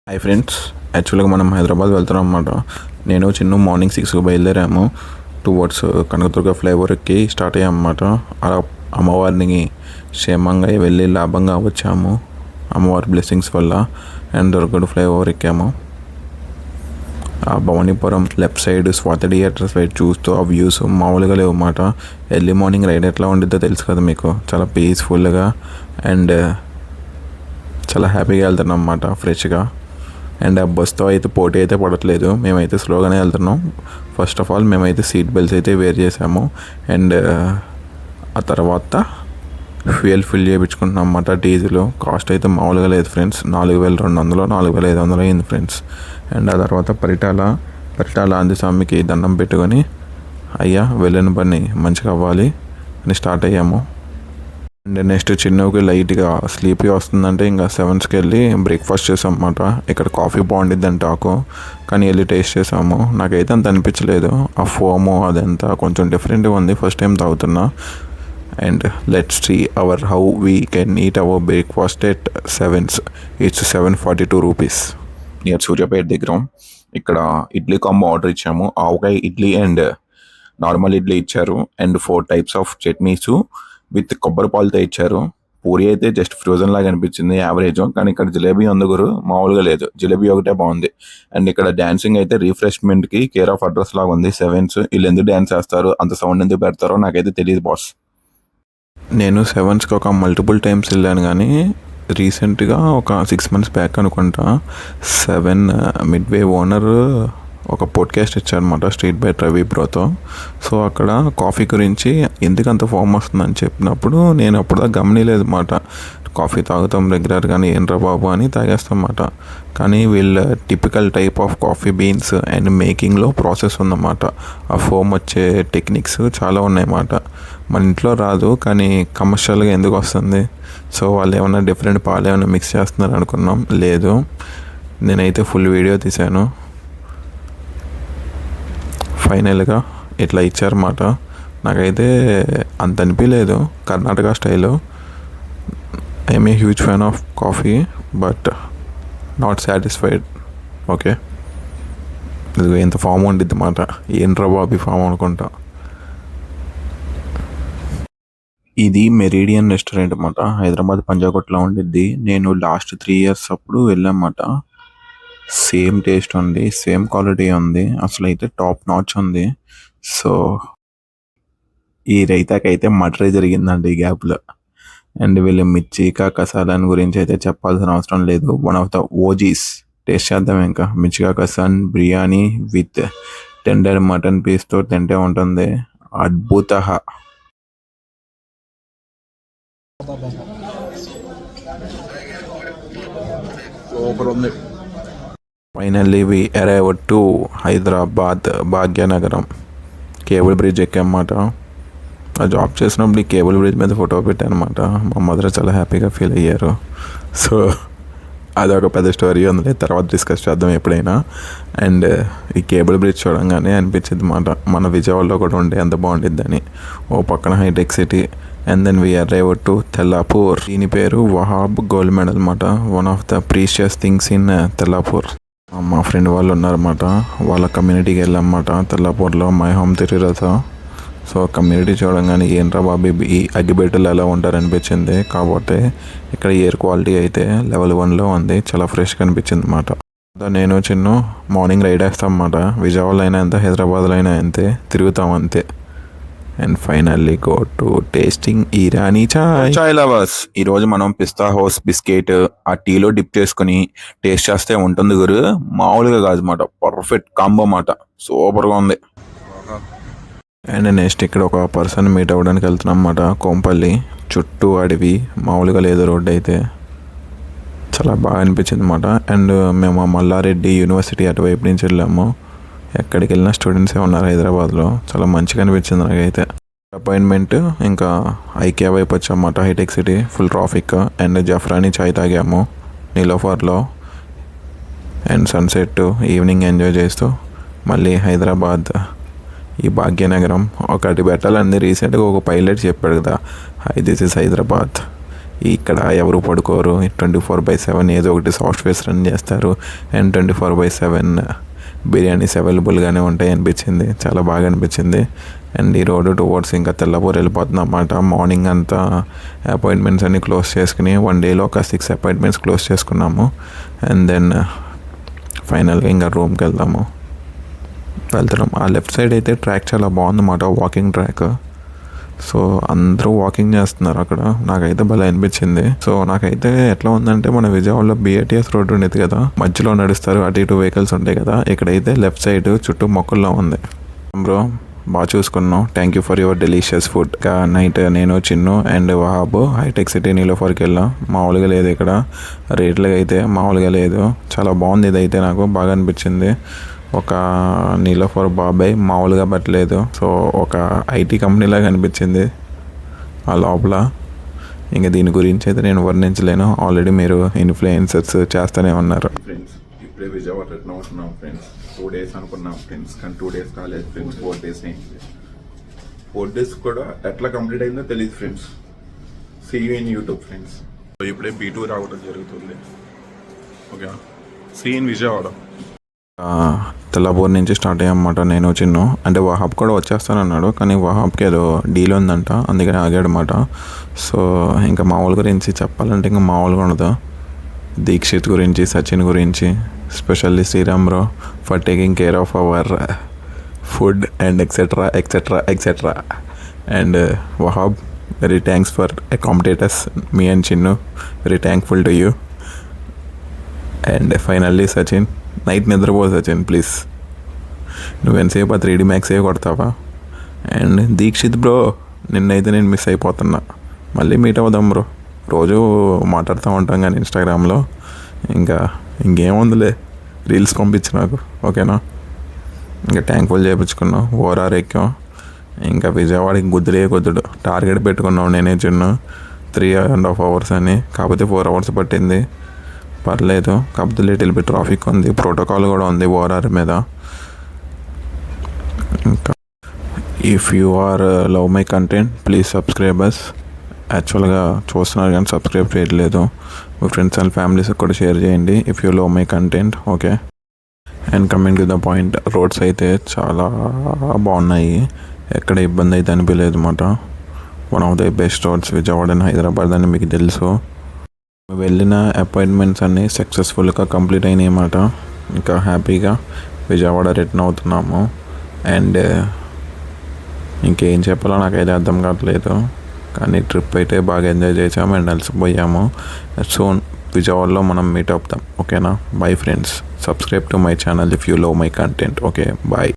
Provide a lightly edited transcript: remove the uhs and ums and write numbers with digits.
Hi friends, యాక్చువల్గా మనం హైదరాబాద్ వెళ్తున్నాం అన్నమాట. నేను చిన్న మార్నింగ్ 6కి బయలుదేరాము. టువర్డ్స్ కనకదుర్గ ఫ్లైఓవర్కి స్టార్ట్ అయ్యాం అన్నమాట. అలా అమ్మవారిని క్షేమంగా వెళ్ళి లాభంగా వచ్చాము అమ్మవారి బ్లెస్సింగ్స్ వల్ల. అండ్ దుర్గడు ఫ్లైఓవర్ ఎక్కాము. ఆ Bhavanipuram left side Swathi theatre side చూస్తూ ఆ వ్యూస్ మామూలుగా లేవు అన్నమాట. ఎర్లీ మార్నింగ్ రైడ్ ఎట్లా ఉండిద్దో తెలుసు కదా మీకు. చాలా పీస్ఫుల్గా అండ్ చాలా హ్యాపీగా వెళ్తున్నాం అన్నమాట, ఫ్రెష్గా. అండ్ ఆ బస్తో అయితే పోటీ అయితే పడట్లేదు, మేమైతే స్లోగానే వెళ్తున్నాం. ఫస్ట్ ఆఫ్ ఆల్ మేమైతే సీట్ బెల్ట్స్ అయితే వేర్ చేసాము. అండ్ ఆ తర్వాత ఫ్యూయల్ ఫిల్ చేయించుకుంటున్నాం అన్నమాట. డీజిల్ కాస్ట్ అయితే మామూలుగా లేదు ఫ్రెండ్స్. 4200 4500 అయింది ఫ్రెండ్స్. అండ్ ఆ తర్వాత పరిటాల ఆంజనేయస్వామికి దండం పెట్టుకొని అయ్యా వెళ్ళిన పని మంచిగా అవ్వాలి అని స్టార్ట్ అయ్యాము. అండ్ నెక్స్ట్ చిన్నకి లైట్గా స్లీపీ వస్తుందంటే ఇంకా 7కి వెళ్ళి బ్రేక్ఫాస్ట్ చేసాం అన్నమాట. ఇక్కడ కాఫీ బాగుండిద్దని టాకు, కానీ వెళ్ళి టేస్ట్ చేసాము. నాకైతే అంత అనిపించలేదు. ఆ ఫోము అదంతా కొంచెం డిఫరెంట్గా ఉంది, ఫస్ట్ టైం తాగుతున్నా. And let's see how we can eat our breakfast at 7's. It's 742 rupees near Suryapet దగ్గర. ఇక్కడ ఇడ్లీ కాంబో ఆర్డర్ ఇచ్చాము. ఆవకాయ ఇడ్లీ అండ్ నార్మల్ ఇడ్లీ ఇచ్చారు. And 4 types of chutneys with కొబ్బరి పాలతో ఇచ్చారు. పూరి అయితే జస్ట్ ఫ్రోజన్ లాగా అనిపించింది, యావరేజ్. కానీ ఇక్కడ జిలేబీ అందుగురు మామూలుగా లేదు, జిలేబీ ఒకటే బాగుంది. అండ్ ఇక్కడ డాన్సింగ్ అయితే రిఫ్రెష్మెంట్కి కేర్ ఆఫ్ అడ్రస్ లాగా ఉంది. 7's వీళ్ళు ఎందుకు డ్యాన్స్ చేస్తారు, అంత సౌండ్ ఎందుకు పెడతారో నాకైతే తెలియదు బాస్. నేను 7'కి ఒక మల్టిపుల్ టైమ్స్ వెళ్ళాను, కానీ రీసెంట్గా ఒక 6 months బ్యాక్ అనుకుంటా 7 మిడ్వే ఓనర్ ఒక పోడ్కాస్ట్ ఇచ్చారనమాట, స్ట్రీట్ బై రవి బ్రోతో. సో అక్కడ కాఫీ గురించి ఎందుకు అంత ఫామ్ వస్తుందని చెప్పినప్పుడు నేను అప్పుడు గమనిలేదు అన్నమాట. కాఫీ తాగుతాం రెగ్యులర్, కానీ ఏంట్రా బాబు అని తాగేస్తాం అన్నమాట. కానీ వీళ్ళ typical type of coffee beans and మేకింగ్లో ప్రాసెస్ ఉందన్నమాట. ఆ ఫోమ్ వచ్చే టెక్నిక్స్ చాలా ఉన్నాయన్నమాట. మన ఇంట్లో రాదు, కానీ కమర్షియల్గా ఎందుకు వస్తుంది? సో వాళ్ళు ఏమన్నా డిఫరెంట్ పాలు ఏమైనా మిక్స్ చేస్తున్నారు అనుకున్నాం, లేదు. నేనైతే ఫుల్ వీడియో తీశాను. ఫైనల్గా ఇట్లా ఇచ్చారన్నమాట. నాకైతే అంత అనిపించలేదు కర్ణాటక స్టైల్లో. I'm a huge fan of coffee but not satisfied. Okay, ఇది ఎంత ఫామ్ ఉండిద్ది అన్నమాట. ఏంట్రా బాబీ ఫామ్ అనుకుంటా. ఇది మెరీడియన్ రెస్టారెంట్ అన్నమాట, హైదరాబాద్ పంజాగుట్లో ఉండిద్ది. నేను లాస్ట్ 3 years అప్పుడు వెళ్ళామన్నమాట. సేమ్ టేస్ట్ ఉంది, సేమ్ క్వాలిటీ ఉంది, అసలు అయితే టాప్ నాచ్ ఉంది. సో ఈ రైతాకైతే మర్డరే జరిగిందండి ఈ గ్యాప్లో. అండ్ వీళ్ళు మిర్చి కసాలాన్ గురించి అయితే చెప్పాల్సిన అవసరం లేదు. One of the OGs. Taste చేద్దాం ఇంకా. మిర్చి కసాన్ బిర్యానీ విత్ టెండర్ మటన్ పీస్తో తింటే ఉంటుంది అద్భుత. సూపర్ ఉంది. Finally we arrived to Hyderabad Bhagyanagaram. Cable bridge ఎక్కామన్నమాట. ఆ జాబ్ చేసినప్పుడు ఈ కేబుల్ బ్రిడ్జ్ మీద ఫోటో పెట్టానమాట. మా మదర్ చాలా హ్యాపీగా ఫీల్ అయ్యారు. సో అదొక పెద్ద స్టోరీ ఉంది, తర్వాత డిస్కస్ చేద్దాం ఎప్పుడైనా. అండ్ ఈ కేబుల్ బ్రిడ్జ్ చూడంగానే అనిపించింది అన్నమాట, మన విజయవాడలో కూడా ఉండే ఎంత బాగుండిద్దని. ఓ పక్కన hitech city. And then we arrived to Tellapur. దీని పేరు వహాబ్ గోల్డ్ మెడల్ అన్నమాట. One of the precious things in Tellapur. మా ఫ్రెండ్ వాళ్ళు ఉన్నారన్నమాట, వాళ్ళ కమ్యూనిటీకి వెళ్ళామన్నమాట తెల్లాపూర్లో. మై హోమ్ తిరిగిరసా. సో కమ్యూనిటీ చూడంగానే ఏంట్రా బాబీ ఈ అగ్గిబెట్టలు ఎలా ఉంటారు అనిపించింది. కాకపోతే ఇక్కడ ఎయిర్ క్వాలిటీ అయితే లెవెల్ 1లో ఉంది, చాలా ఫ్రెష్గా అనిపించింది అన్నమాట. నేను చిన్న మార్నింగ్ రైడ్ వేస్తాం అన్నమాట. విజయవాడలో అయినా అంతే, హైదరాబాద్లో అయినా అంతే, తిరుగుతాం అంతే. And finally go to tasting Irani chai lovers. ఈరోజు మనం పిస్తా హౌస్ బిస్కెట్ ఆ టీలో డిప్ చేసుకుని టేస్ట్ చేస్తే ఉంటుంది గురు, మామూలుగా కాదు అన్నమాట. పర్ఫెక్ట్ కాంబో అన్నమాట, సూపర్గా ఉంది. అండ్ నెక్స్ట్ ఇక్కడ ఒక పర్సన్ మీట్ అవ్వడానికి వెళ్తున్నాం అన్నమాట. కోంపల్లి చుట్టూ అడవి, మామూలుగా లేదు రోడ్డు అయితే. చాలా బాగా అనిపించింది అన్నమాట. అండ్ మేము మల్లారెడ్డి యూనివర్సిటీ అటువైపు నుంచి వెళ్ళాము. ఎక్కడికి వెళ్ళినా స్టూడెంట్సే ఉన్నారు హైదరాబాద్లో. చాలా మంచిగా అనిపించింది నాకైతే. అపాయింట్మెంట్ ఇంకా ఐకియా వైపు వచ్చామన్నమాట, hitech city. Full traffic. And జఫ్రానీ చాయ్ తాగాము నీలోఫర్లో. అండ్ సన్సెట్ ఈవినింగ్ ఎంజాయ్ చేస్తూ మళ్ళీ హైదరాబాద్ ఈ భాగ్యనగరం. ఒకటి పెట్టాలంది రీసెంట్గా ఒక పైలట్ చెప్పాడు కదా, హై దిస్ ఇస్ హైదరాబాద్. ఇక్కడ ఎవరు పడుకోరు, 24/7 ఏదో ఒకటి సాఫ్ట్వేర్స్ రన్ చేస్తారు అండ్ 24/7 బిర్యానీస్ అవైలబుల్గానే ఉంటాయి అనిపించింది. చాలా బాగా అనిపించింది. అండ్ ఈ రోడ్డు టువర్డ్స్ ఇంకా తెల్లపూర్ వెళ్ళిపోతుంది అన్నమాట. మార్నింగ్ అంతా అపాయింట్మెంట్స్ అన్నీ క్లోజ్ చేసుకుని 1 డేలో ఒక 6 అపాయింట్మెంట్స్ క్లోజ్ చేసుకున్నాము. అండ్ దెన్ ఫైనల్గా ఇంకా రూమ్కి వెళ్తున్నాం. ఆ లెఫ్ట్ సైడ్ అయితే ట్రాక్ చాలా బాగుందన్నమాట, వాకింగ్ ట్రాక్. సో అందరూ వాకింగ్ చేస్తున్నారు అక్కడ. నాకైతే భలే అనిపించింది. సో నాకైతే ఎట్లా ఉందంటే, మన విజయవాడలో BATS రోడ్డు ఉండేది కదా, మధ్యలో నడుస్తారు, అటు ఇటు వెహికల్స్ ఉంటాయి కదా, ఇక్కడైతే లెఫ్ట్ సైడ్ చుట్టూ మొక్కల్లో ఉంది. బ్రో బాగా చూసుకున్నాం. Thank you for your delicious food. ఇంకా నైట్ నేను Chinnu and Wahab hitech city నీలోఫర్కి వెళ్ళాం. మామూలుగా లేదు ఇక్కడ, రేట్లుగా అయితే మామూలుగా లేదు. చాలా బాగుంది. ఇదైతే నాకు బాగా అనిపించింది. ఒక నీలోఫర్ బాబాయ్ మామూలుగా పట్టలేదు. సో ఒక IT కంపెనీలాగా అనిపించింది ఆ లోపల. ఇంకా దీని గురించి అయితే నేను వర్ణించలేను, ఆల్రెడీ మీరు ఇన్ఫ్లుయెన్సర్స్ చేస్తూనే ఉన్నారు. ఫ్రెండ్స్ ఇప్పుడే విజయవాడ రిటర్న్ అవుతున్నాం ఫ్రెండ్స్. 2 days అనుకున్నాం ఫ్రెండ్స్, కానీ 2 days కాలేదు ఫ్రెండ్స్, 4 days అయింది. 4 days కూడా ఎట్లా కంప్లీట్ అయిందో తెలియదు friends. See you in YouTube friends. ఇప్పుడే B2 రావడం జరుగుతుంది. Okay, see in Vijayawada. Tellapur నుంచి స్టార్ట్ అయ్యామన్నమాట నేను చిన్ను. అంటే వహాబ్ కూడా వచ్చేస్తానన్నాడు, కానీ వహాబ్కి ఏదో డీల్ ఉందంట, అందుకని ఆగాడనమాట. సో ఇంకా మామూలు గురించి చెప్పాలంటే ఇంకా మామూలుగా ఉండదు. దీక్షిత్ గురించి, సచిన్ గురించి, specially Sriram bro for taking care of our food and etcetera etcetera etcetera. And Wahab, very thanks for accommodates me and Chinnu, very thankful to you. And finally Sachin, night నిద్రపో సచిన్ ప్లీజ్. నువ్వు ఎంతసేపు ఆ 3D Max కొడతావా? అండ్ దీక్షిత్ బ్రో, నిన్నైతే నేను miss అయిపోతున్నా. మళ్ళీ meet అవుదాం బ్రో. రోజు మాట్లాడుతూ ఉంటాం కానీ ఇన్స్టాగ్రామ్లో. ఇంకేముందిలే, రీల్స్ పంపించు నాకు, ఓకేనా? ఇంకా థ్యాంక్ఫుల్ చేయించుకున్నాం, ఓఆర్ఆర్ ఎక్కాం. ఇంకా విజయవాడకి కుద్దుడు టార్గెట్ పెట్టుకున్నాం నేనే చిన్న 3.5 hours అని. కాకపోతే 4 hours పట్టింది. పర్లేదు, కాకపోతే లిటిల్ బిట్ ట్రాఫిక్ ఉంది, ప్రోటోకాల్ కూడా ఉంది ఓఆర్ఆర్ మీద. ఇంకా if you are love my content please subscribe us. యాక్చువల్గా చూస్తున్నారు కానీ సబ్స్క్రైబ్ చేయట్లేదు. మీ ఫ్రెండ్స్ అండ్ ఫ్యామిలీస్కి కూడా షేర్ చేయండి if you love my content, okay? And coming to the point, roads అయితే చాలా బాగున్నాయి, ఎక్కడ ఇబ్బంది అయితే అనిపించలేదు అన్నమాట. One of the best roads Vijayawada and Hyderabad అని మీకు తెలుసు. వెళ్ళిన అపాయింట్మెంట్స్ అన్నీ సక్సెస్ఫుల్గా కంప్లీట్ అయినాయి అన్నమాట. ఇంకా హ్యాపీగా విజయవాడ రిటర్న్ అవుతున్నాము. అండ్ ఇంకేం చెప్పాలో నాకైతే అర్థం కావట్లేదు, కానీ ట్రిప్ అయితే బాగా ఎంజాయ్ చేసాము అండ్ అలసిపోయాము. సో విజయవాడలో మనం మీట్ అవుతాం, ఓకేనా? Bye friends, subscribe to my channel if you love my content, okay? Bye.